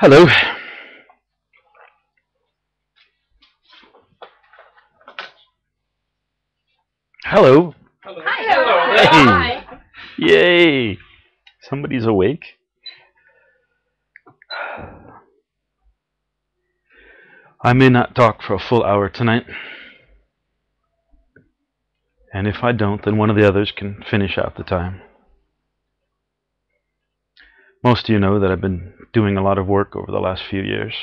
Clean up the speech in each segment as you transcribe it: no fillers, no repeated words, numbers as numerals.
Hello. Hello. Hello. Hey. Yay. Somebody's awake. I may not talk for a full hour tonight. And if I don't, then one of the others can finish out the time. Most of you know that I've been doing a lot of work over the last few years.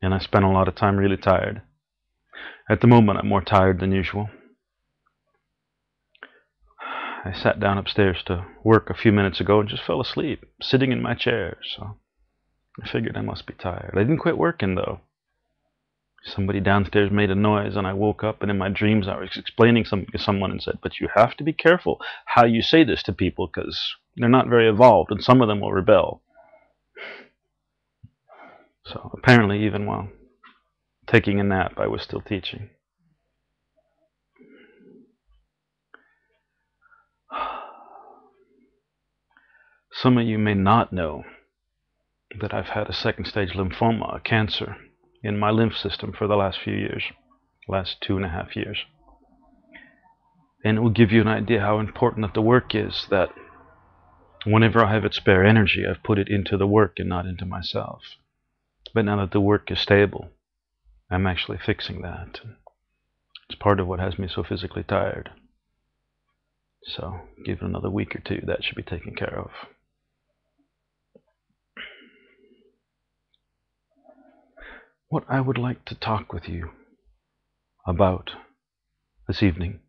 And I spent a lot of time really tired. At the moment, I'm more tired than usual. I sat down upstairs to work a few minutes ago and just fell asleep, sitting in my chair. So I figured I must be tired. I didn't quit working, though. Somebody downstairs made a noise, and I woke up, and in my dreams I was explaining something to someone and said, but you have to be careful how you say this to people because they're not very evolved, and some of them will rebel. So apparently, even while taking a nap, I was still teaching. Some of you may not know that I've had a second-stage lymphoma, a cancer, in my lymph system for the last few years, last 2.5 years. And it will give you an idea how important that the work is, that whenever I have its spare energy, I've put it into the work and not into myself. But now that the work is stable, I'm actually fixing that. It's part of what has me so physically tired. So give it another week or two, that should be taken care of. What I would like to talk with you about this evening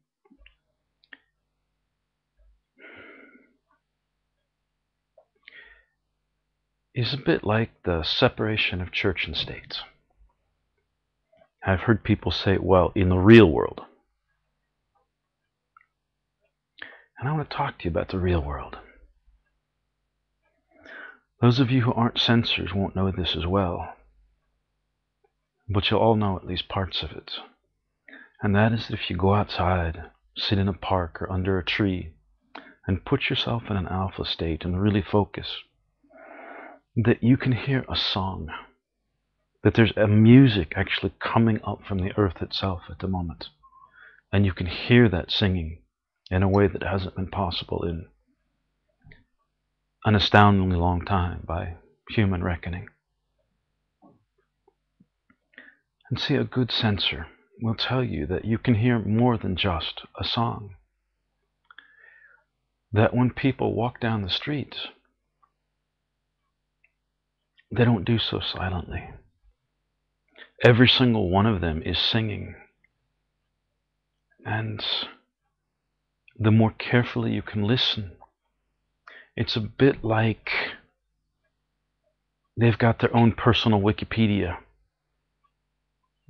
is a bit like the separation of church and state. I've heard people say, well, in the real world. And I want to talk to you about the real world. Those of you who aren't censors won't know this as well, but you'll all know at least parts of it. And that is that if you go outside, sit in a park or under a tree, and put yourself in an alpha state and really focus, that you can hear a song, that there's a music actually coming up from the earth itself at the moment. And you can hear that singing in a way that hasn't been possible in an astoundingly long time by human reckoning. And see, a good censor will tell you that you can hear more than just a song. That when people walk down the streets, they don't do so silently. Every single one of them is singing. And the more carefully you can listen, it's a bit like they've got their own personal Wikipedia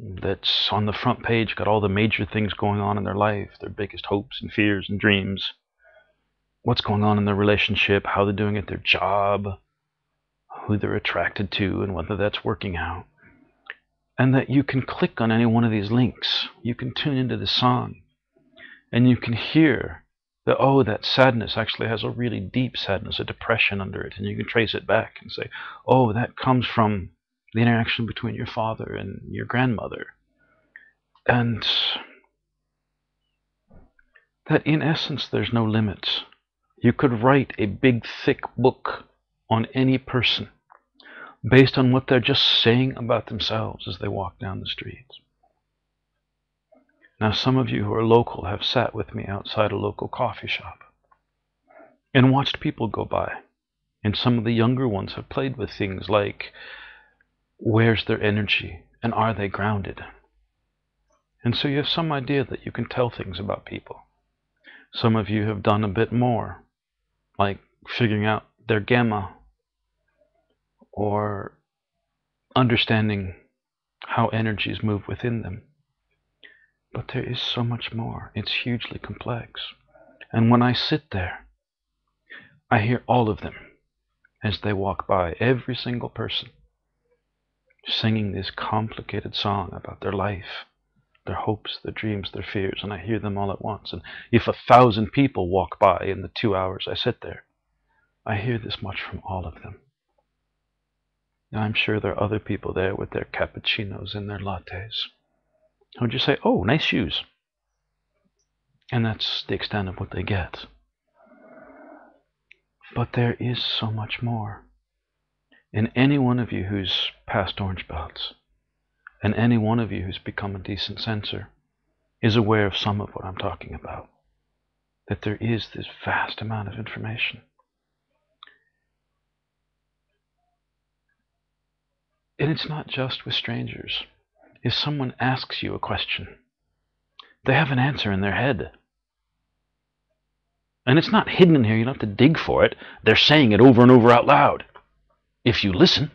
that's on the front page, got all the major things going on in their life, their biggest hopes and fears and dreams, what's going on in their relationship, how they're doing at their job, who they're attracted to, and whether that's working out. And that you can click on any one of these links, you can tune into the song, and you can hear that, oh, that sadness actually has a really deep sadness, a depression under it, and you can trace it back and say, oh, that comes from the interaction between your father and your grandmother. And that in essence there's no limits. You could write a big thick book on any person based on what they're just saying about themselves as they walk down the streets. Now, some of you who are local have sat with me outside a local coffee shop and watched people go by. And some of the younger ones have played with things like, where's their energy and are they grounded? And so you have some idea that you can tell things about people. Some of you have done a bit more, like figuring out their gamma or understanding how energies move within them. But there is so much more. It's hugely complex. And when I sit there, I hear all of them as they walk by, every single person, singing this complicated song about their life, their hopes, their dreams, their fears, and I hear them all at once. And if 1,000 people walk by in the 2 hours I sit there, I hear this much from all of them. Now, I'm sure there are other people there with their cappuccinos and their lattes who would just say, "Oh, nice shoes." And that's the extent of what they get. But there is so much more. And any one of you who's passed orange belts, and any one of you who's become a decent sensor, is aware of some of what I'm talking about. That there is this vast amount of information. And it's not just with strangers. If someone asks you a question, they have an answer in their head. And it's not hidden in here. You don't have to dig for it. They're saying it over and over out loud. If you listen,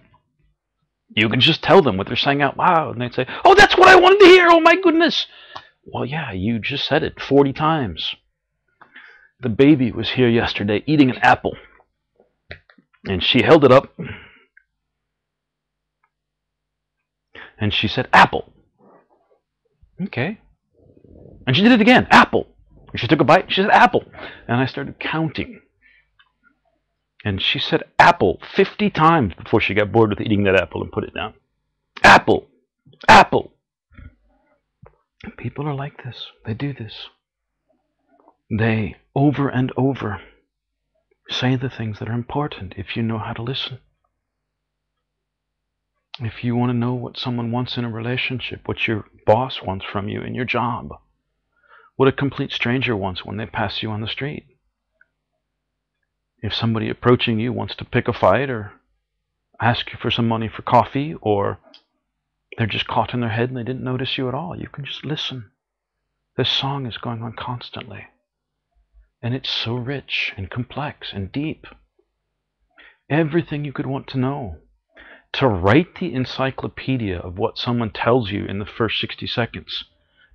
you can just tell them what they're saying out loud. And they'd say, "Oh, that's what I wanted to hear. Oh, my goodness." Well, yeah, you just said it 40 times. The baby was here yesterday eating an apple. And she held it up. And she said, "Apple." Okay. And she did it again. "Apple." And she took a bite. She said, "Apple." And I started counting. And she said "apple" 50 times before she got bored with eating that apple and put it down. Apple. Apple. People are like this. They do this. They, over and over, say the things that are important if you know how to listen. If you want to know what someone wants in a relationship, what your boss wants from you in your job, what a complete stranger wants when they pass you on the street. If somebody approaching you wants to pick a fight or ask you for some money for coffee, or they're just caught in their head and they didn't notice you at all, you can just listen. This song is going on constantly. And it's so rich and complex and deep. Everything you could want to know. To write the encyclopedia of what someone tells you in the first 60 seconds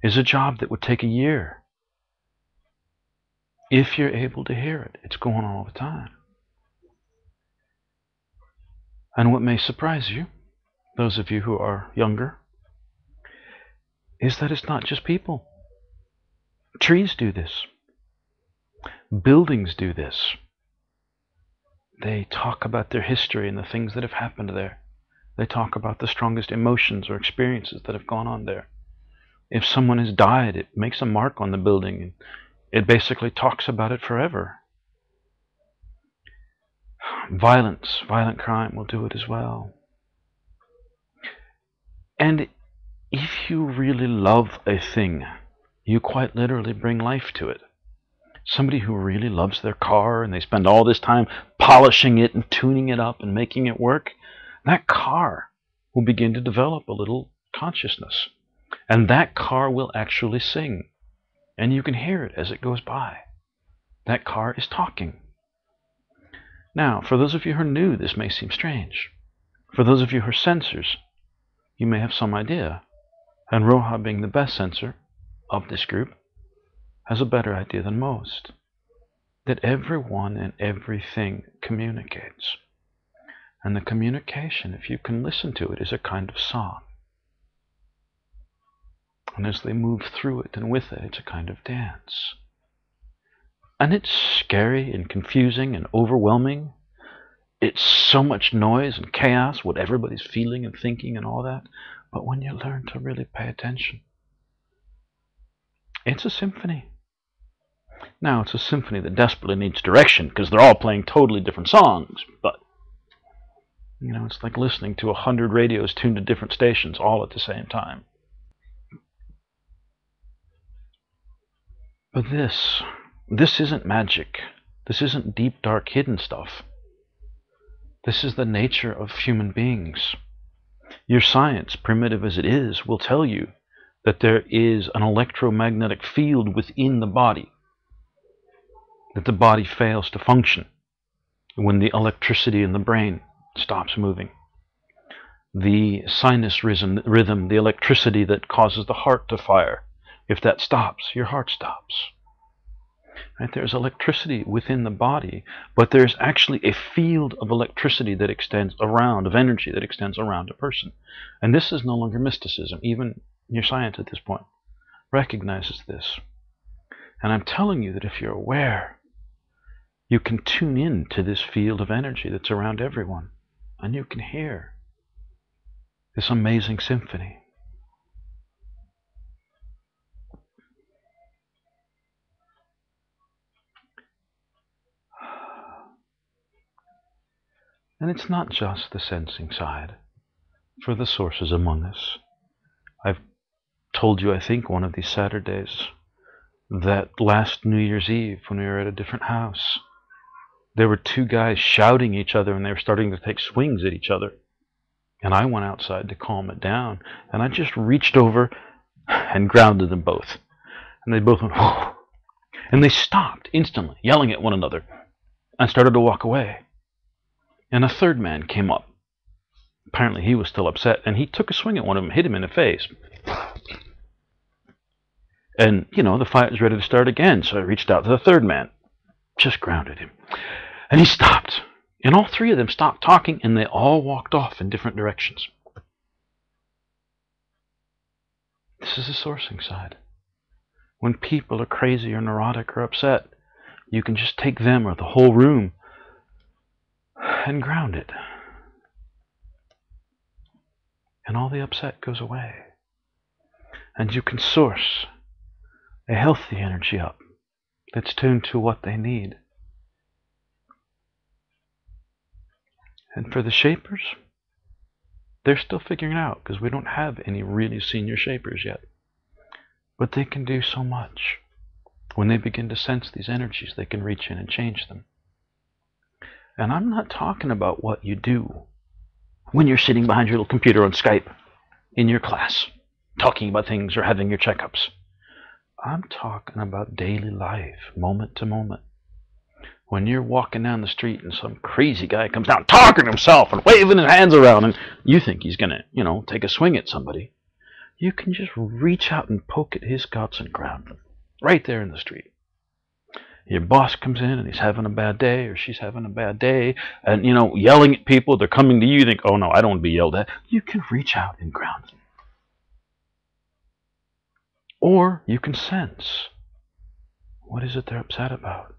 is a job that would take a year. If you're able to hear it, it's going on all the time. And what may surprise you, those of you who are younger, is that it's not just people. Trees do this. Buildings do this. They talk about their history and the things that have happened there. They talk about the strongest emotions or experiences that have gone on there. If someone has died, it makes a mark on the building, and it basically talks about it forever. Violence, violent crime will do it as well. And if you really love a thing, you quite literally bring life to it. Somebody who really loves their car and they spend all this time polishing it and tuning it up and making it work, that car will begin to develop a little consciousness. And that car will actually sing. And you can hear it as it goes by. That car is talking. Now, for those of you who are new, this may seem strange. For those of you who are sensors, you may have some idea. And Roha, being the best sensor of this group, has a better idea than most. That everyone and everything communicates. And the communication, if you can listen to it, is a kind of song. And as they move through it and with it, it's a kind of dance. And it's scary and confusing and overwhelming. It's so much noise and chaos, what everybody's feeling and thinking and all that. But when you learn to really pay attention, it's a symphony. Now, it's a symphony that desperately needs direction because they're all playing totally different songs. But, you know, it's like listening to 100 radios tuned to different stations all at the same time. But this isn't magic. This isn't deep, dark, hidden stuff. This is the nature of human beings. Your science, primitive as it is, will tell you that there is an electromagnetic field within the body, that the body fails to function when the electricity in the brain stops moving. The sinus rhythm, the electricity that causes the heart to fire, if that stops, your heart stops. Right? There's electricity within the body, but there's actually a field of electricity that extends around, of energy that extends around a person. And this is no longer mysticism. Even your science at this point recognizes this. And I'm telling you that if you're aware, you can tune in to this field of energy that's around everyone, and you can hear. this amazing symphony. And it's not just the sensing side. For the sources among us, I've told you, I think, one of these Saturdays, that last New Year's Eve, when we were at a different house, there were two guys shouting at each other, and they were starting to take swings at each other. And I went outside to calm it down, and I just reached over and grounded them both. And they both went, whoa. And they stopped instantly, yelling at one another, and started to walk away. And a third man came up. Apparently he was still upset, and he took a swing at one of them, hit him in the face. And, the fight was ready to start again, so I reached out to the third man, just grounded him. And he stopped. And all three of them stopped talking, and they all walked off in different directions. This is the sourcing side. When people are crazy or neurotic or upset, you can just take them or the whole room and ground it. And all the upset goes away. And you can source a healthy energy up that's tuned to what they need. And for the shapers, they're still figuring it out, because we don't have any really senior shapers yet. But they can do so much. When they begin to sense these energies, they can reach in and change them. And I'm not talking about what you do when you're sitting behind your little computer on Skype in your class, talking about things or having your checkups. I'm talking about daily life, moment to moment. When you're walking down the street and some crazy guy comes down talking to himself and waving his hands around, and you think he's going to, take a swing at somebody, you can just reach out and poke at his guts and ground them right there in the street. Your boss comes in and he's having a bad day, or she's having a bad day, and, yelling at people, they're coming to you, you think, oh no, I don't want to be yelled at. You can reach out and ground them. Or you can sense, what is it they're upset about?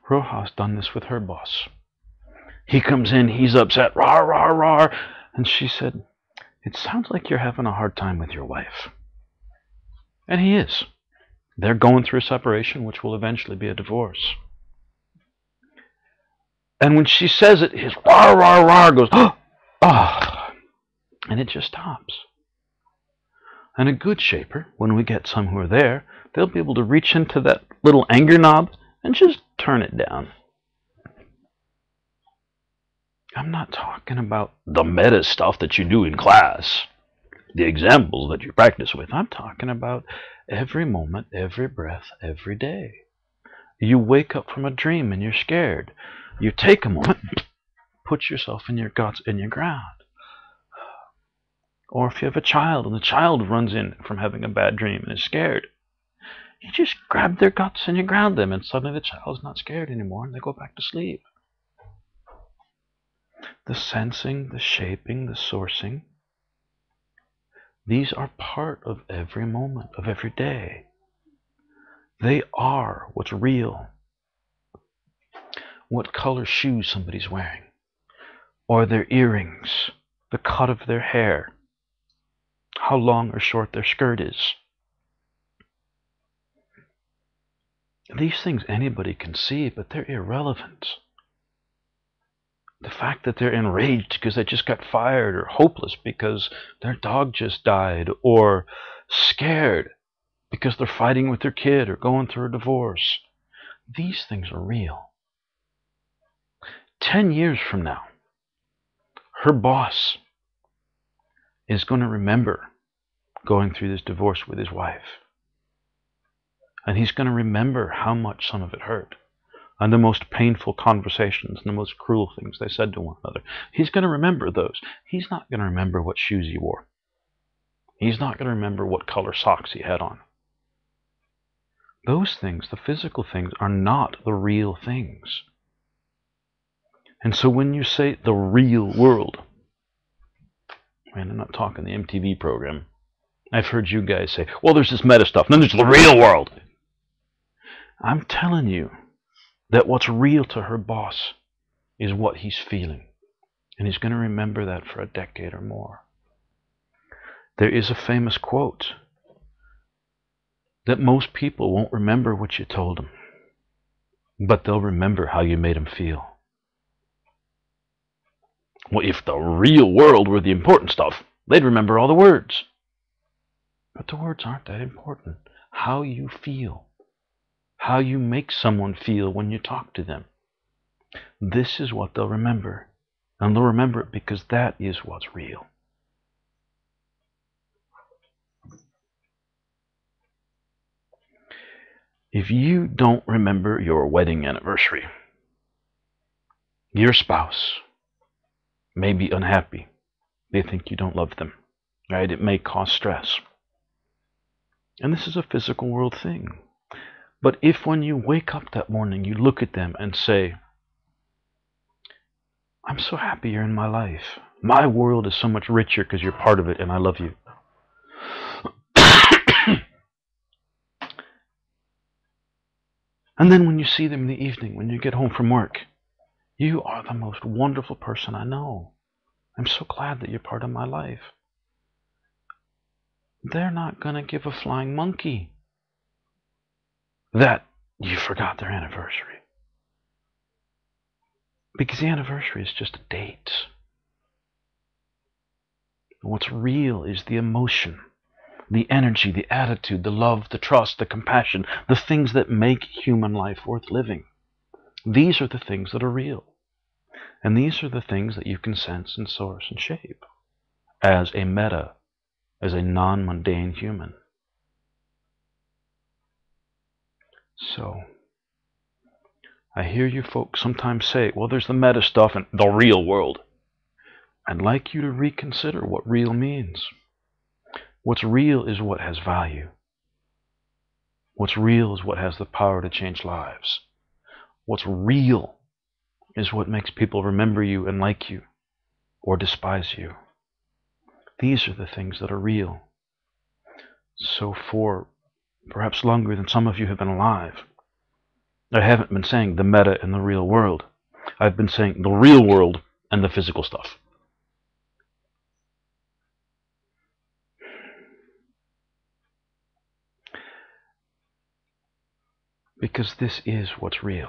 Roja's done this with her boss. He comes in, he's upset, rah, rah, rah, and she said, it sounds like you're having a hard time with your wife. And he is. They're going through a separation, which will eventually be a divorce. And when she says it, his rah, rah, rah goes, oh, and it just stops. And a good shaper, when we get some who are there, they'll be able to reach into that little anger knob and just turn it down. I'm not talking about the meta stuff that you do in class, the examples that you practice with. I'm talking about every moment, every breath, every day. You wake up from a dream and you're scared. You take a moment, put yourself in your guts, in your ground. Or if you have a child and the child runs in from having a bad dream and is scared, you just grab their guts and you ground them, and suddenly the child's not scared anymore and they go back to sleep. The sensing, the shaping, the sourcing, these are part of every moment, of every day. They are what's real. What color shoes somebody's wearing, or their earrings, the cut of their hair, how long or short their skirt is. These things anybody can see, but they're irrelevant. The fact that they're enraged because they just got fired, or hopeless because their dog just died, or scared because they're fighting with their kid or going through a divorce, these things are real. 10 years from now, her boss is going to remember going through this divorce with his wife. And he's going to remember how much some of it hurt, and the most painful conversations and the most cruel things they said to one another. He's going to remember those. He's not going to remember what shoes he wore. He's not going to remember what color socks he had on. Those things, the physical things, are not the real things. And so when you say the real world, and I'm not talking the MTV program, I've heard you guys say, well, there's this meta stuff, and then there's the real world. I'm telling you that what's real to her boss is what he's feeling. And he's going to remember that for a decade or more. There is a famous quote that most people won't remember what you told them, but they'll remember how you made them feel. Well, if the real world were the important stuff, they'd remember all the words. But the words aren't that important. How you feel, how you make someone feel when you talk to them, this is what they'll remember. And they'll remember it because that is what's real. If you don't remember your wedding anniversary, your spouse may be unhappy. They think you don't love them, right? It may cause stress. And this is a physical world thing. But if when you wake up that morning, you look at them and say, I'm so happy you're in my life. My world is so much richer because you're part of it and I love you. And then when you see them in the evening, when you get home from work, you are the most wonderful person I know. I'm so glad that you're part of my life. They're not going to give a flying monkey that you forgot their anniversary. Because the anniversary is just a date. What's real is the emotion, the energy, the attitude, the love, the trust, the compassion, the things that make human life worth living. These are the things that are real. And these are the things that you can sense and source and shape as a meta, as a non-mundane human. So, I hear you folks sometimes say, well, there's the meta stuff and the real world. I'd like you to reconsider what real means. What's real is what has value. What's real is what has the power to change lives. What's real is what makes people remember you and like you or despise you. These are the things that are real. So for perhaps longer than some of you have been alive, I haven't been saying the meta and the real world. I've been saying the real world and the physical stuff. Because this is what's real.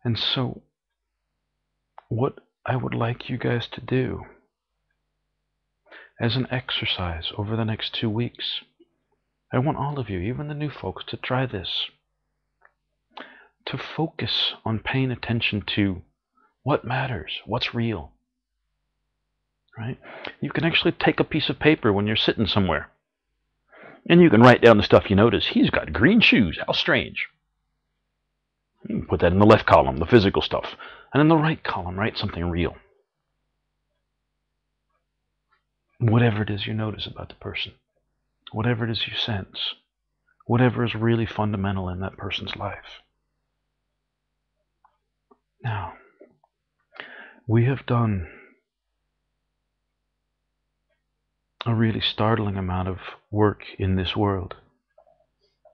And so, what I would like you guys to do as an exercise over the next 2 weeks, I want all of you, even the new folks, to try this. To focus on paying attention to what matters, what's real. Right? You can actually take a piece of paper when you're sitting somewhere, and you can write down the stuff you notice. He's got green shoes. How strange. You can put that in the left column, the physical stuff. And in the right column, write something real. Whatever it is you notice about the person. Whatever it is you sense. Whatever is really fundamental in that person's life. Now, we have done a really startling amount of work in this world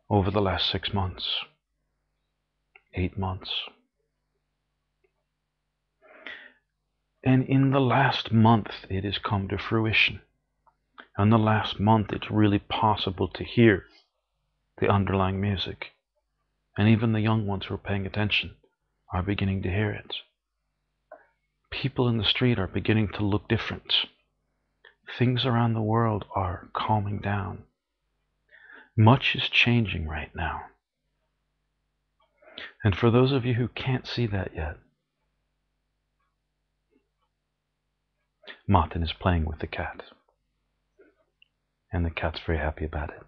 over the last 6 months, 8 months. And in the last month, it has come to fruition. In the last month, it's really possible to hear the underlying music. And even the young ones who are paying attention are beginning to hear it. People in the street are beginning to look different. Things around the world are calming down. Much is changing right now. And for those of you who can't see that yet, Martin is playing with the cat. And the cat's very happy about it.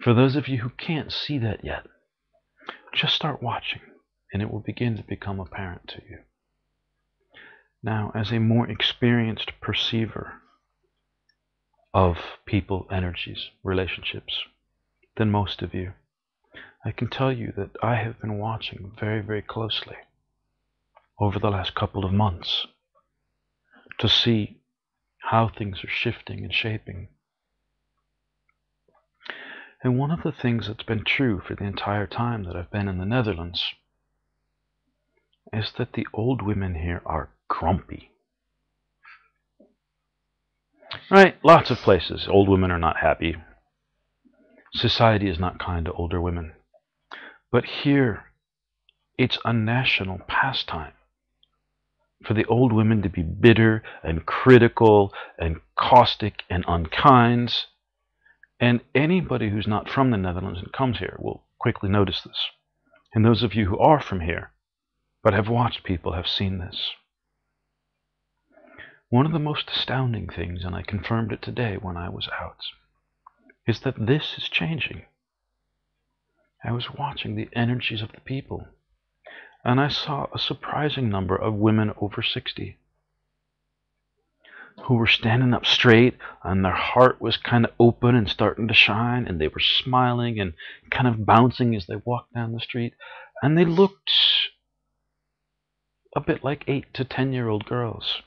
For those of you who can't see that yet, just start watching, and it will begin to become apparent to you. Now, as a more experienced perceiver of people, energies, relationships than most of you, I can tell you that I have been watching very, very closely over the last couple of months to see how things are shifting and shaping. And one of the things that's been true for the entire time that I've been in the Netherlands is that the old women here are grumpy. Right? Lots of places, old women are not happy. Society is not kind to older women. But here, it's a national pastime for the old women to be bitter and critical and caustic and unkind. And anybody who's not from the Netherlands and comes here will quickly notice this. And those of you who are from here, but have watched people, have seen this. One of the most astounding things, and I confirmed it today when I was out, is that this is changing. I was watching the energies of the people, and I saw a surprising number of women over 60 who were standing up straight, and their heart was kind of open and starting to shine, and they were smiling and kind of bouncing as they walked down the street, and they looked a bit like 8 to 10-year-old girls.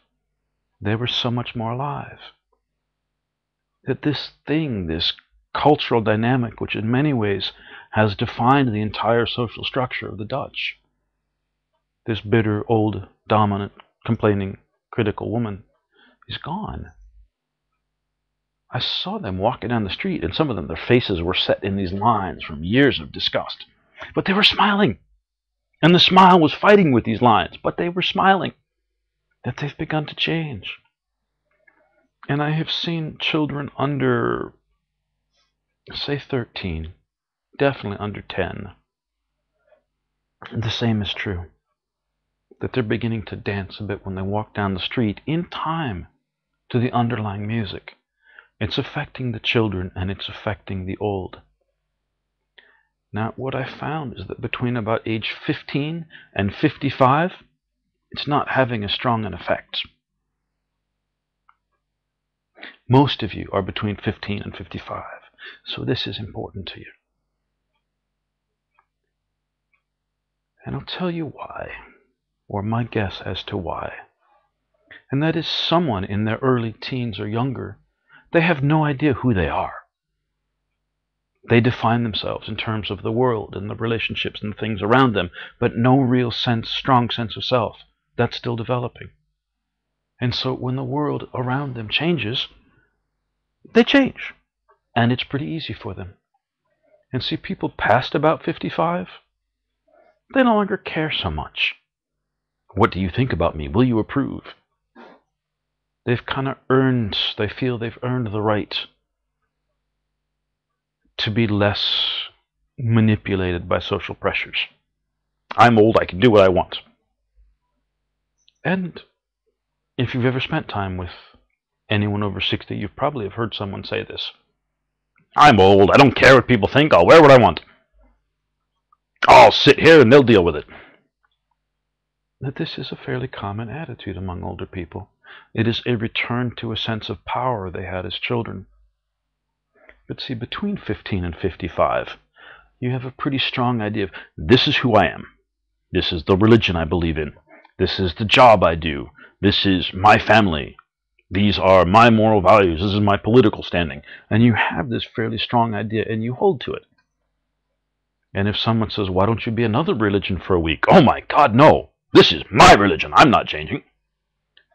They were so much more alive. That this thing, this cultural dynamic, which in many ways has defined the entire social structure of the Dutch, this bitter, old, dominant, complaining, critical woman, is gone. I saw them walking down the street, and some of them, their faces were set in these lines from years of disgust. But they were smiling. And the smile was fighting with these lines, but they were smiling. That they've begun to change. And I have seen children under, say, 13, definitely under 10. The same is true. That they're beginning to dance a bit when they walk down the street in time to the underlying music. It's affecting the children and it's affecting the old. Now, what I found is that between about age 15 and 55, it's not having as strong an effect. Most of you are between 15 and 55, so this is important to you. And I'll tell you why, or my guess as to why. And that is someone in their early teens or younger, they have no idea who they are. They define themselves in terms of the world and the relationships and the things around them, but no real strong sense of self. That's still developing. And so when the world around them changes, they change. And it's pretty easy for them. And see, people past about 55, they no longer care so much. What do you think about me? Will you approve? They've kind of they feel they've earned the right to be less manipulated by social pressures. I'm old, I can do what I want. And if you've ever spent time with anyone over 60, you probably have heard someone say this. I'm old, I don't care what people think, I'll wear what I want. I'll sit here and they'll deal with it. That this is a fairly common attitude among older people. It is a return to a sense of power they had as children. But see, between 15 and 55, you have a pretty strong idea of, this is who I am. This is the religion I believe in. This is the job I do. This is my family. These are my moral values. This is my political standing. And you have this fairly strong idea and you hold to it. And if someone says, why don't you be another religion for a week? Oh my God, no. This is my religion. I'm not changing.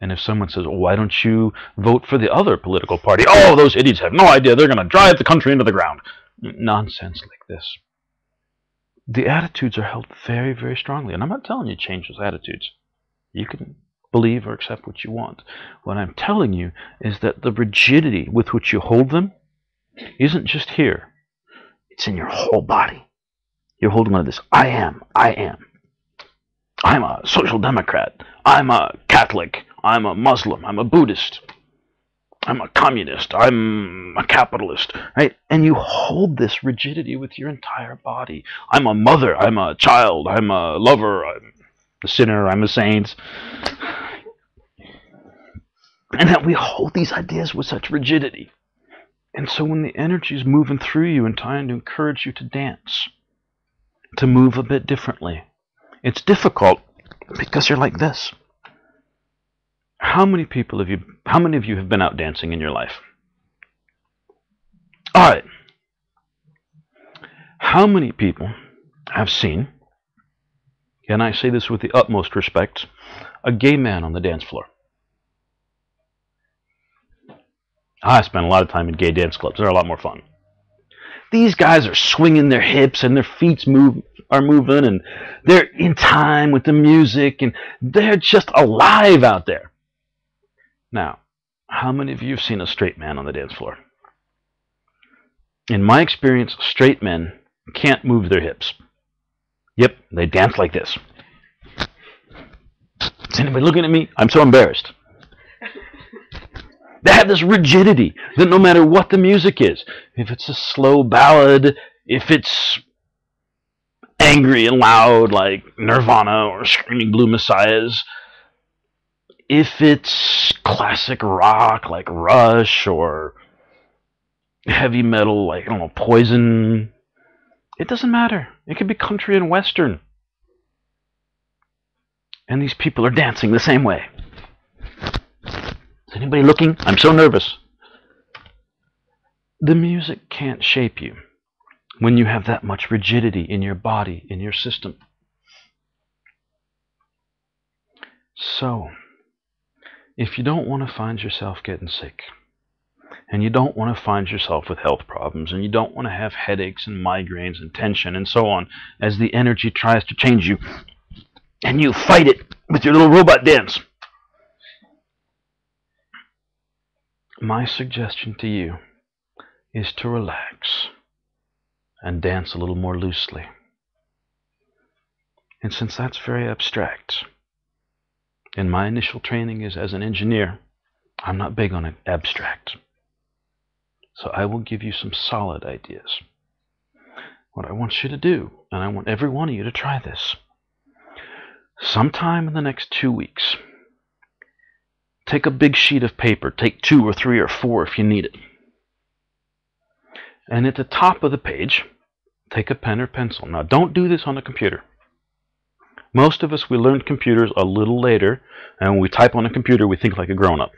And if someone says, why don't you vote for the other political party? Oh, those idiots have no idea. They're going to drive the country into the ground. Nonsense like this. The attitudes are held very, very strongly. And I'm not telling you to change those attitudes. You can believe or accept what you want. What I'm telling you is that the rigidity with which you hold them isn't just here. It's in your whole body. You're holding on to this. I am. I'm a social democrat. I'm a Catholic. I'm a Muslim. I'm a Buddhist. I'm a communist. I'm a capitalist. Right? And you hold this rigidity with your entire body. I'm a mother. I'm a child. I'm a lover. I'm a sinner. I'm a saint. And that we hold these ideas with such rigidity. And so when the energy is moving through you and trying to encourage you to dance, to move a bit differently, it's difficult because you're like this. How many of you have been out dancing in your life? All right. How many people have seen and I say this with the utmost respect, a gay man on the dance floor. I spend a lot of time in gay dance clubs. They're a lot more fun. These guys are swinging their hips and their feet are moving, and they're in time with the music, and they're just alive out there. Now, how many of you have seen a straight man on the dance floor? In my experience, straight men can't move their hips. Yep, they dance like this. Is anybody looking at me? I'm so embarrassed. They have this rigidity that no matter what the music is, if it's a slow ballad, if it's angry and loud like Nirvana or Screaming Blue Messiahs, if it's classic rock like Rush or heavy metal like, I don't know, Poison, it doesn't matter. It could be country and western. And these people are dancing the same way. Is anybody looking? I'm so nervous. The music can't shape you when you have that much rigidity in your body, in your system. So, if you don't want to find yourself getting sick, and you don't want to find yourself with health problems, and you don't want to have headaches and migraines and tension and so on, as the energy tries to change you, and you fight it with your little robot dance, my suggestion to you is to relax and dance a little more loosely. And since that's very abstract, and my initial training is as an engineer, I'm not big on it abstract. So I will give you some solid ideas. What I want you to do, and I want every one of you to try this, sometime in the next 2 weeks, take a big sheet of paper, take 2 or 3 or 4 if you need it. And at the top of the page, take a pen or pencil. Now, don't do this on a computer. Most of us, we learned computers a little later, and when we type on a computer, we think like a grown-up.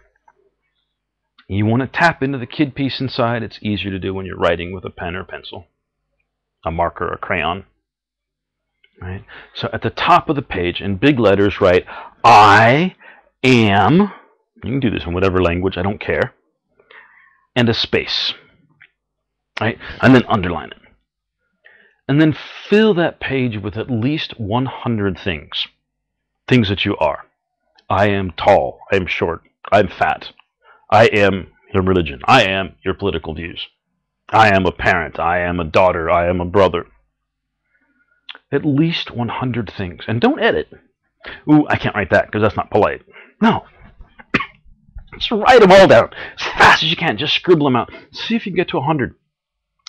You want to tap into the kid piece inside. It's easier to do when you're writing with a pen or pencil, a marker or a crayon. Right? So at the top of the page, in big letters, write, I am. You can do this in whatever language, I don't care. And a space. Right? And then underline it. And then fill that page with at least 100 things. Things that you are. I am tall. I am short. I'm fat. I am your religion. I am your political views. I am a parent. I am a daughter. I am a brother. At least 100 things. And don't edit. Ooh, I can't write that because that's not polite. No. Just write them all down as fast as you can. Just scribble them out. See if you can get to 100.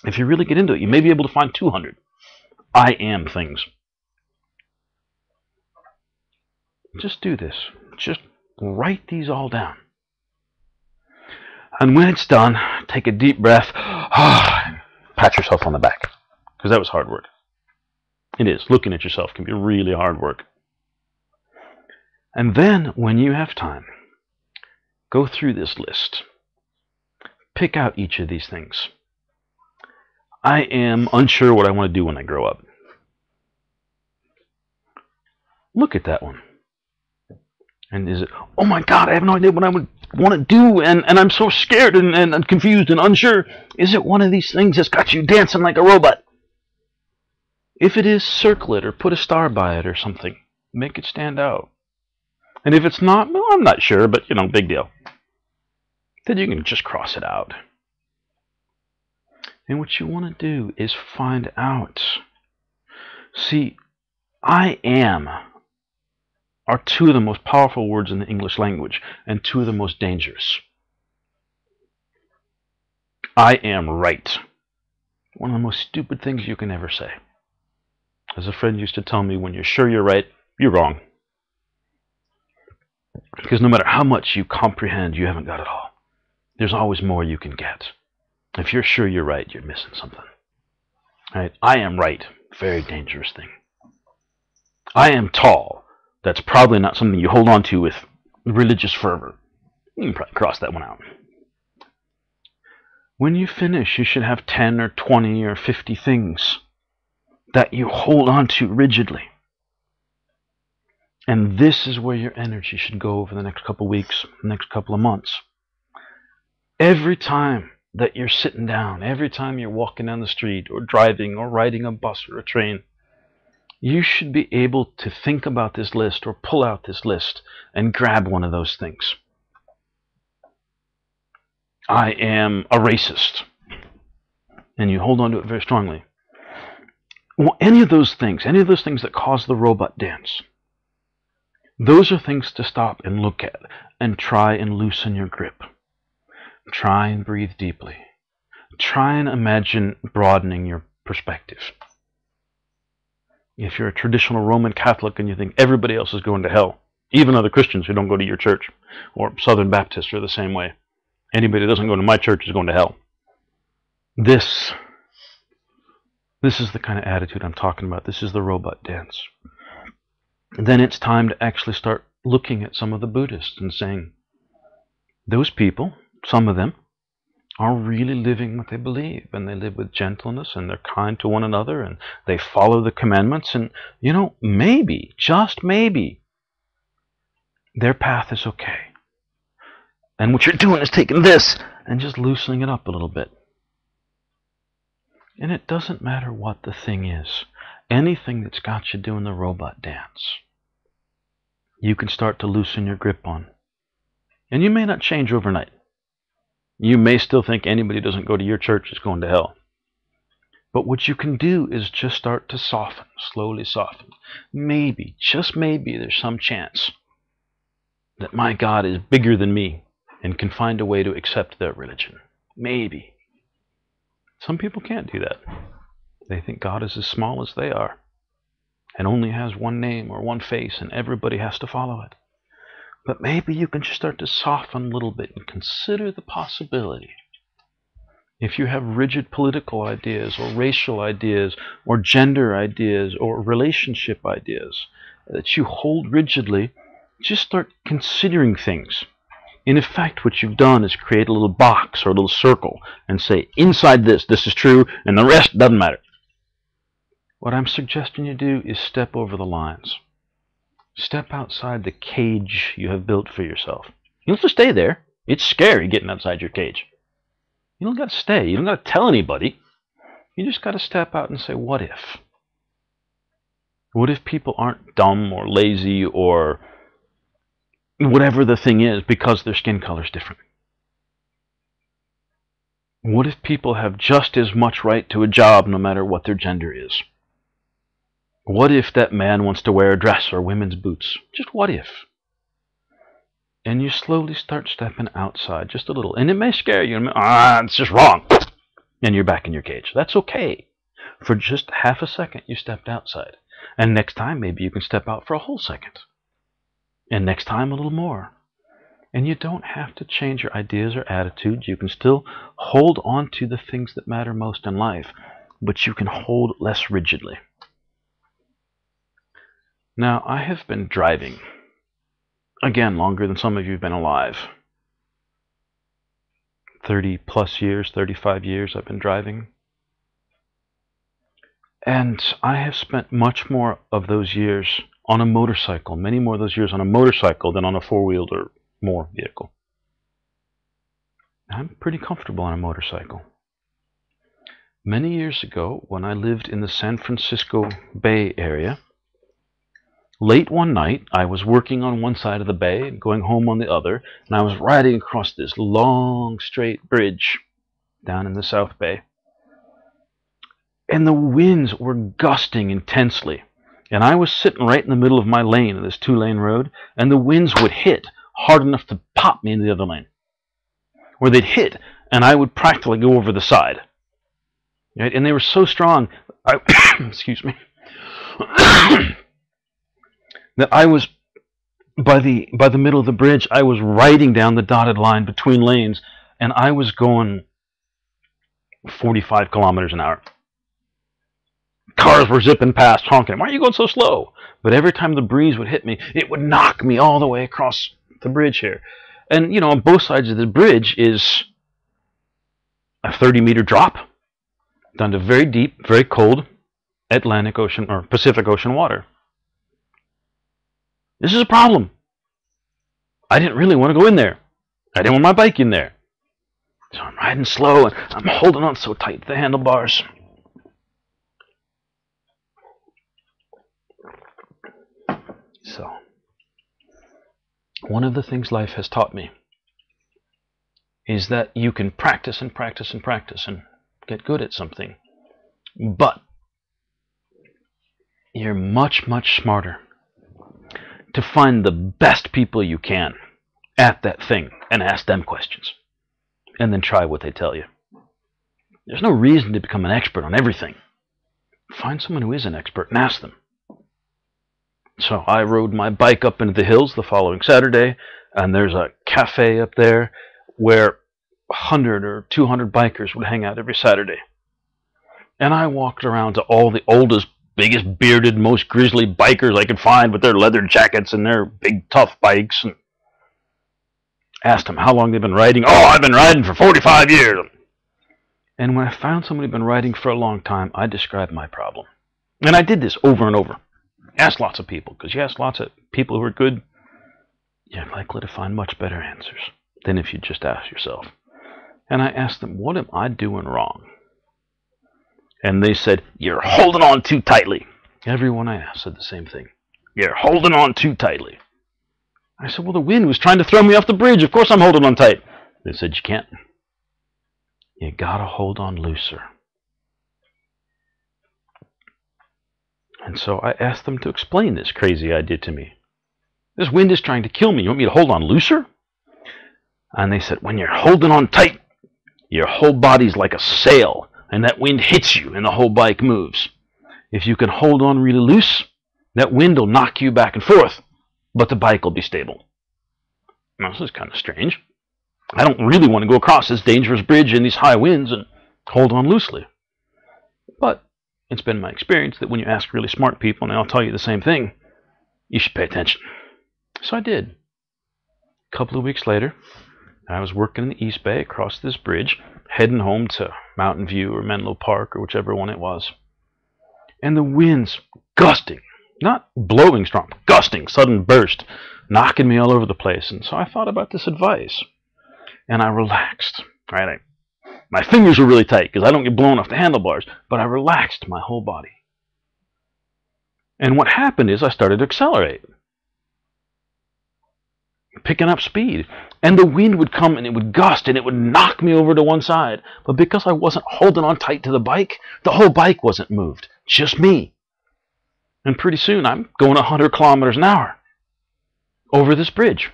If you really get into it, you may be able to find 200. I am things. Just do this. Just write these all down. And when it's done, take a deep breath. Pat yourself on the back. Because that was hard work. It is. Looking at yourself can be really hard work. And then, when you have time, go through this list. Pick out each of these things. I am unsure what I want to do when I grow up. Look at that one. And is it, oh my God, I have no idea what I would want to do, and I'm so scared and confused and unsure. Is it one of these things that's got you dancing like a robot? If it is, circle it or put a star by it or something. Make it stand out. And if it's not, well, I'm not sure, but, big deal. Then you can just cross it out. And what you want to do is find out. See, I am are 2 of the most powerful words in the English language and 2 of the most dangerous. I am right. One of the most stupid things you can ever say. As a friend used to tell me, when you're sure you're right, you're wrong. Because no matter how much you comprehend, you haven't got it all. There's always more you can get. If you're sure you're right, you're missing something. Right? I am right. Very dangerous thing. I am tall. That's probably not something you hold on to with religious fervor. You can probably cross that one out. When you finish, you should have 10 or 20 or 50 things that you hold on to rigidly. And this is where your energy should go over the next couple of weeks, next couple of months. Every time that you're sitting down, every time you're walking down the street or driving or riding a bus or a train, you should be able to think about this list or pull out this list and grab one of those things. I am a racist. And you hold on to it very strongly. Well, any of those things that cause the robot dance, those are things to stop and look at and try and loosen your grip. Try and breathe deeply. Try and imagine broadening your perspective. If you're a traditional Roman Catholic and you think everybody else is going to hell, even other Christians who don't go to your church, or Southern Baptists are the same way. Anybody that doesn't go to my church is going to hell. This is the kind of attitude I'm talking about. This is the robot dance. And then it's time to actually start looking at some of the Buddhists and saying, those people, some of them, are really living what they believe, and they live with gentleness, and they're kind to one another, and they follow the commandments, and, maybe, just maybe, their path is okay. And what you're doing is taking this and just loosening it up a little bit. And it doesn't matter what the thing is. Anything that's got you doing the robot dance, you can start to loosen your grip on. And you may not change overnight. You may still think anybody who doesn't go to your church is going to hell. But what you can do is just start to soften, slowly soften. Maybe, just maybe, there's some chance that my God is bigger than me and can find a way to accept their religion. Maybe. Some people can't do that. They think God is as small as they are and only has one name or one face and everybody has to follow it. But maybe you can just start to soften a little bit and consider the possibility. If you have rigid political ideas or racial ideas or gender ideas or relationship ideas that you hold rigidly, just start considering things. In effect, what you've done is create a little box or a little circle and say, inside this is true, and the rest doesn't matter. What I'm suggesting you do is step over the lines. Step outside the cage you have built for yourself. You don't have to stay there. It's scary getting outside your cage. You don't got to stay. You don't got to tell anybody. You just got to step out and say, what if? What if people aren't dumb or lazy or whatever the thing is because their skin color is different? What if people have just as much right to a job no matter what their gender is? What if that man wants to wear a dress or women's boots? Just what if? And you slowly start stepping outside just a little. And it may scare you. It's just wrong. And you're back in your cage. That's okay. For just half a second, you stepped outside. And next time, maybe you can step out for a whole second. And next time, a little more. And you don't have to change your ideas or attitudes. You can still hold on to the things that matter most in life, but you can hold less rigidly. Now, I have been driving, again, longer than some of you have been alive. 30 plus years, 35 years I've been driving. And I have spent much more of those years on a motorcycle, many more of those years on a motorcycle than on a four-wheeled or more vehicle. I'm pretty comfortable on a motorcycle. Many years ago, when I lived in the San Francisco Bay Area, late one night, I was working on one side of the bay and going home on the other, and I was riding across this long, straight bridge down in the South Bay. And the winds were gusting intensely. And I was sitting right in the middle of my lane of this two-lane road, and the winds would hit hard enough to pop me into the other lane. Or they'd hit, and I would practically go over the side. Right? And they were so strong, excuse me, that I was, by the middle of the bridge, I was riding down the dotted line between lanes, and I was going 45 kilometers an hour. Cars were zipping past, honking. Why are you going so slow? But every time the breeze would hit me, it would knock me all the way across the bridge here. And, on both sides of the bridge is a 30-meter drop down to very deep, very cold Atlantic Ocean or Pacific Ocean water. This is a problem. I didn't really want to go in there. I didn't want my bike in there. So I'm riding slow, and I'm holding on so tight to the handlebars. So, one of the things life has taught me is that you can practice and practice and practice and get good at something. But you're much, much smarter to find the best people you can at that thing and ask them questions. And then try what they tell you. There's no reason to become an expert on everything. Find someone who is an expert and ask them. So I rode my bike up into the hills the following Saturday, and there's a cafe up there where 100 or 200 bikers would hang out every Saturday. And I walked around to all the oldest, biggest bearded, most grizzly bikers I could find with their leather jackets and their big tough bikes, and asked them how long they've been riding. Oh, I've been riding for 45 years. And when I found somebody who'd been riding for a long time, I described my problem. And I did this over and over. Ask lots of people, because you ask lots of people who are good, you're likely to find much better answers than if you just ask yourself. And I asked them, what am I doing wrong? And they said, you're holding on too tightly. Everyone I asked said the same thing. You're holding on too tightly. I said, well, the wind was trying to throw me off the bridge. Of course I'm holding on tight. They said, you can't. You gotta hold on looser. And so I asked them to explain this crazy idea to me. This wind is trying to kill me. You want me to hold on looser? And they said, when you're holding on tight, your whole body's like a sail, and that wind hits you and the whole bike moves. If you can hold on really loose, that wind will knock you back and forth, but the bike will be stable. Now, this is kind of strange. I don't really want to go across this dangerous bridge in these high winds and hold on loosely. But it's been my experience that when you ask really smart people and they'll tell you the same thing, you should pay attention. So I did. A couple of weeks later, I was working in the East Bay across this bridge, heading home to Mountain View or Menlo Park or whichever one it was. And the wind's gusting, not blowing strong, gusting, sudden burst, knocking me all over the place. And so I thought about this advice, and I relaxed. Right? My fingers were really tight because I don't get blown off the handlebars, but I relaxed my whole body. And what happened is I started to accelerate, picking up speed. And the wind would come and it would gust and it would knock me over to one side. But because I wasn't holding on tight to the bike, the whole bike wasn't moved, just me. And pretty soon I'm going 100 kilometers an hour over this bridge.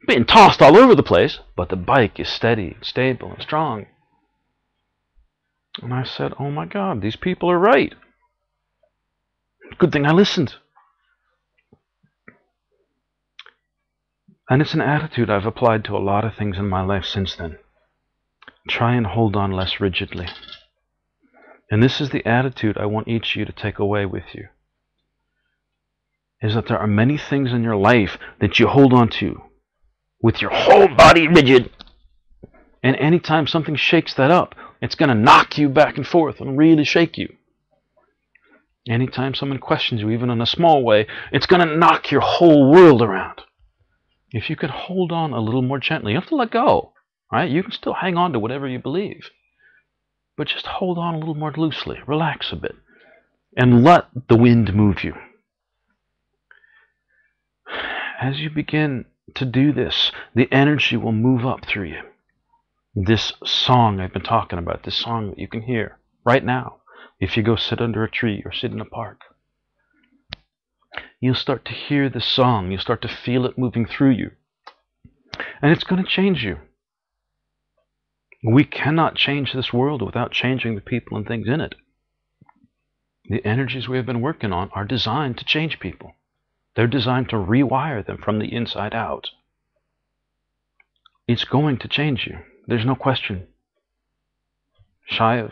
Being tossed all over the place, but the bike is steady, stable, and strong. And I said, oh my God, these people are right. Good thing I listened. And it's an attitude I've applied to a lot of things in my life since then. Try and hold on less rigidly. And this is the attitude I want each of you to take away with you. Is that there are many things in your life that you hold on to with your whole body rigid. And anytime something shakes that up, it's going to knock you back and forth and really shake you. Anytime someone questions you, even in a small way, it's going to knock your whole world around. If you could hold on a little more gently, you have to let go. Right? You can still hang on to whatever you believe. But just hold on a little more loosely. Relax a bit. And let the wind move you. As you begin to do this, the energy will move up through you. This song I've been talking about, this song that you can hear right now, if you go sit under a tree or sit in a park, you'll start to hear the song, you'll start to feel it moving through you. And it's going to change you. We cannot change this world without changing the people and things in it. The energies we have been working on are designed to change people. They're designed to rewire them from the inside out. It's going to change you. There's no question. Shy of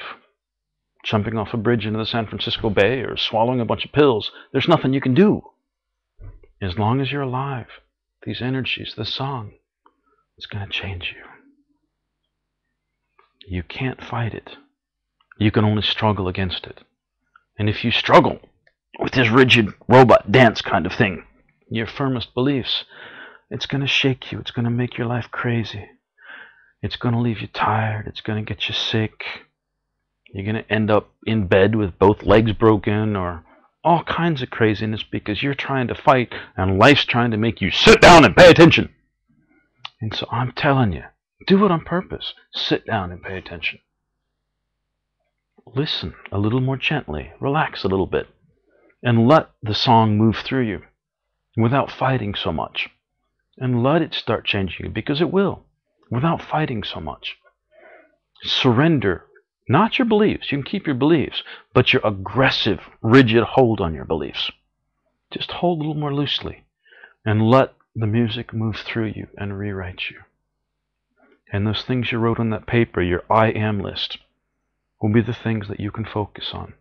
jumping off a bridge into the San Francisco Bay or swallowing a bunch of pills, there's nothing you can do. As long as you're alive, these energies, this song, it's going to change you. You can't fight it. You can only struggle against it. And if you struggle, with this rigid robot dance kind of thing. Your firmest beliefs. It's going to shake you. It's going to make your life crazy. It's going to leave you tired. It's going to get you sick. You're going to end up in bed with both legs broken or all kinds of craziness because you're trying to fight and life's trying to make you sit down and pay attention. And so I'm telling you, do it on purpose. Sit down and pay attention. Listen a little more gently. Relax a little bit. And let the song move through you without fighting so much. And let it start changing you, because it will, without fighting so much. Surrender, not your beliefs. You can keep your beliefs, but your aggressive, rigid hold on your beliefs. Just hold a little more loosely and let the music move through you and rewrite you. And those things you wrote on that paper, your I am list, will be the things that you can focus on,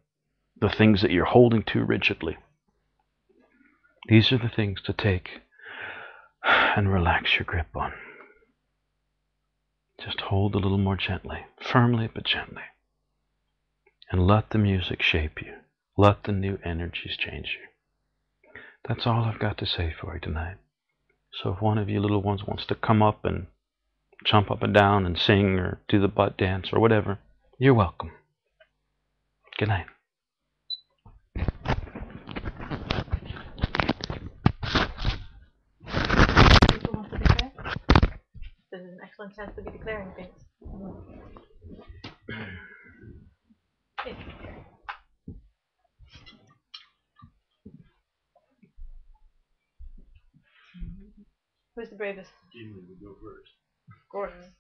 the things that you're holding too rigidly. These are the things to take and relax your grip on. Just hold a little more gently, firmly but gently. And let the music shape you. Let the new energies change you. That's all I've got to say for you tonight. So if one of you little ones wants to come up and jump up and down and sing or do the butt dance or whatever, you're welcome. Good night. People want to declare? This is an excellent chance to be declaring things. Okay. Who's the bravest? Gimli would go first. Gordon.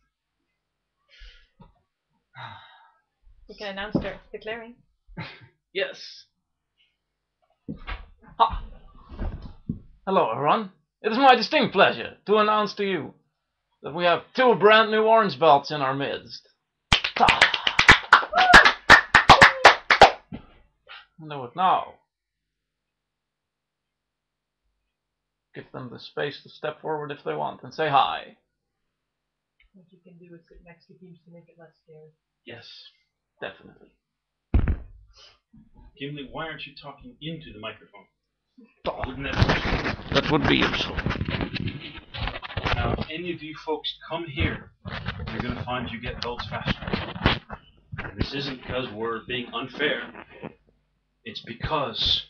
You can announce their declaring. Yes. Ha. Hello, everyone. It is my distinct pleasure to announce to you that we have 2 brand new orange belts in our midst. Do it now. Give them the space to step forward if they want and say hi. What you can do is sit next to teams to make it less scary. Yes, definitely. Gimli, why aren't you talking into the microphone? Wouldn't that would be useful. Now, if any of you folks come here, you're going to find you get belts faster. And this isn't because we're being unfair. It's because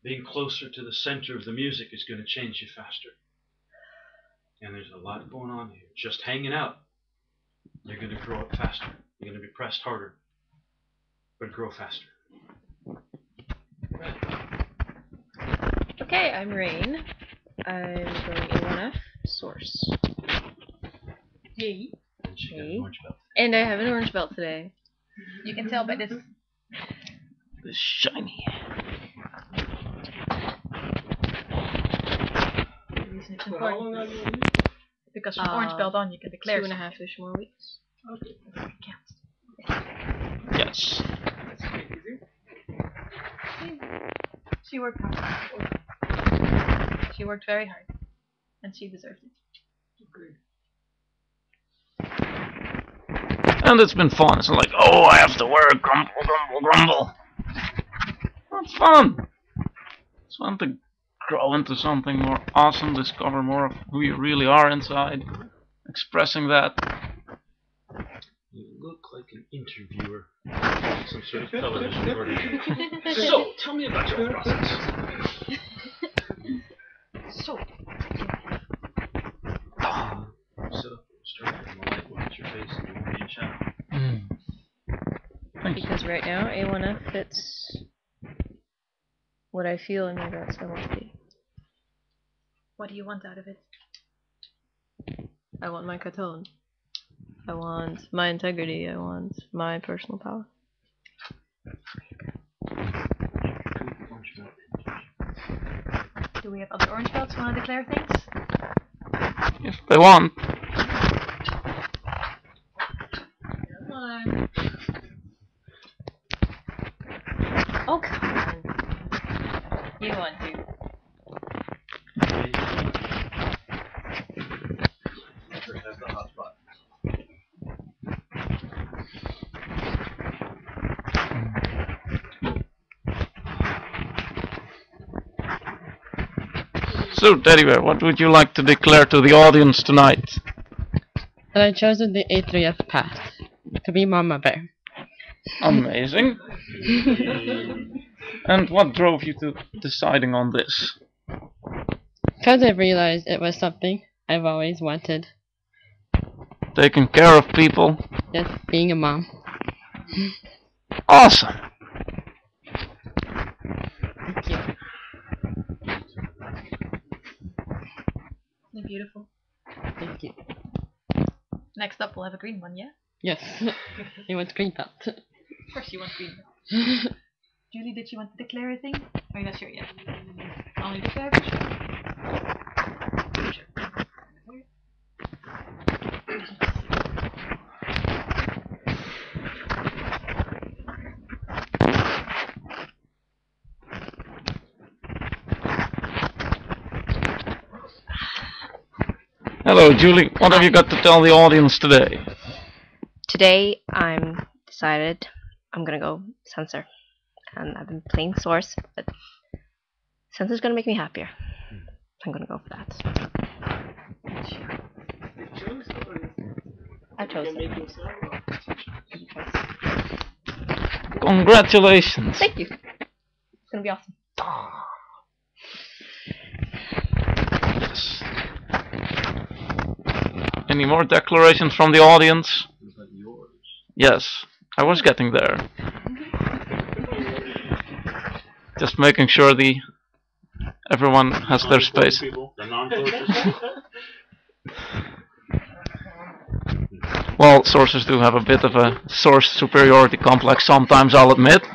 being closer to the center of the music is going to change you faster. And there's a lot going on here. Just hanging out, you're going to grow up faster. You're going to be pressed harder, but grow faster. Okay, I'm Rain. I'm going A1F source. Yay. And she got an orange belt. And I have an orange belt today. You can tell by this. This shiny. The reason it's important. Because from orange belt on you can declare 2.5-ish more weeks. Yes. She worked hard. She worked very hard. And she deserved it. And it's been fun. It's not like, oh, I have to work, grumble, grumble, grumble. It's fun. It's fun to grow into something more awesome, discover more of who you really are inside, expressing that. You look like an interviewer, some sort of television program. So, tell me about your process. So, Sit up, start from the light, look at your face, and you read channel. Thank you. Because right now, A1F fits what I feel in my guts I want to be. what do you want out of it? I want my Katone. I want my integrity. I want my personal power. Do we have other orange belts who want to declare things? If they want. Oh, come on. You want to. That's the hot spot. So, Teddy Bear, what would you like to declare to the audience tonight? And I chosen the A3F path to be Mama Bear. Amazing. And what drove you to deciding on this? Because I realized it was something I've always wanted. Taking care of people. Just being a mom. Awesome. Thank you. They're beautiful. Thank you. Next up, we'll have a green one, yeah? Yes. You want green belt. Of course you want green. Julie, did you want to declare a thing? Are you not sure yet? Only declare for sure. Hello, Julie. What have you got to tell the audience today? Today, I'm decided I'm gonna go Sensor. And I've been playing Source, but Sensor's gonna make me happier. I'm gonna go for that. I chose it. Congratulations. Thank you. It's gonna be awesome. Yes. Any more declarations from the audience? Yes, I was getting there. Just making sure everyone has their space. Well, sources do have a bit of a source superiority complex sometimes, I'll admit.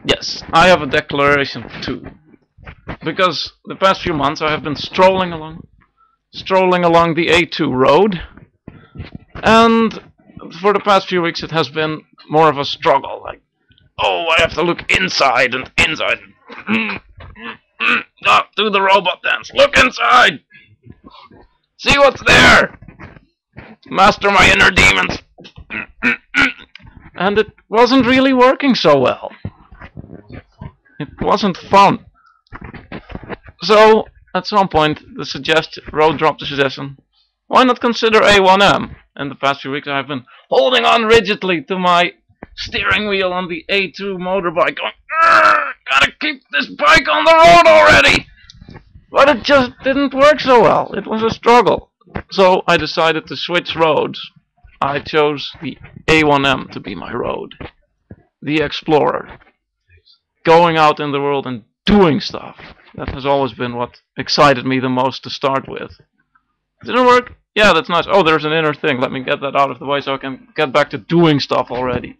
Yes, I have a declaration too. Because the past few months I have been strolling along the A2 road, and for the past few weeks it has been more of a struggle. Like, oh, I have to look inside and inside. Do the robot dance. Look inside. See what's there. Master my inner demons. And it wasn't really working so well. It wasn't fun. So, at some point, Road dropped the suggestion, why not consider A1M? In the past few weeks, I've been holding on rigidly to my steering wheel on the A2 motorbike, going, gotta keep this bike on the road already! But it just didn't work so well. It was a struggle. So, I decided to switch roads. I chose the A1M to be my road. The Explorer. Going out in the world and doing stuff. That has always been what excited me the most to start with. Didn't work? Yeah, that's nice. Oh, there's an inner thing. Let me get that out of the way so I can get back to doing stuff already.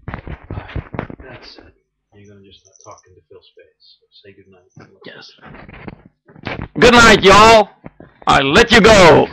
That's it. You're gonna just talk into fill space. Say goodnight. Yes. Good night, y'all. I let you go.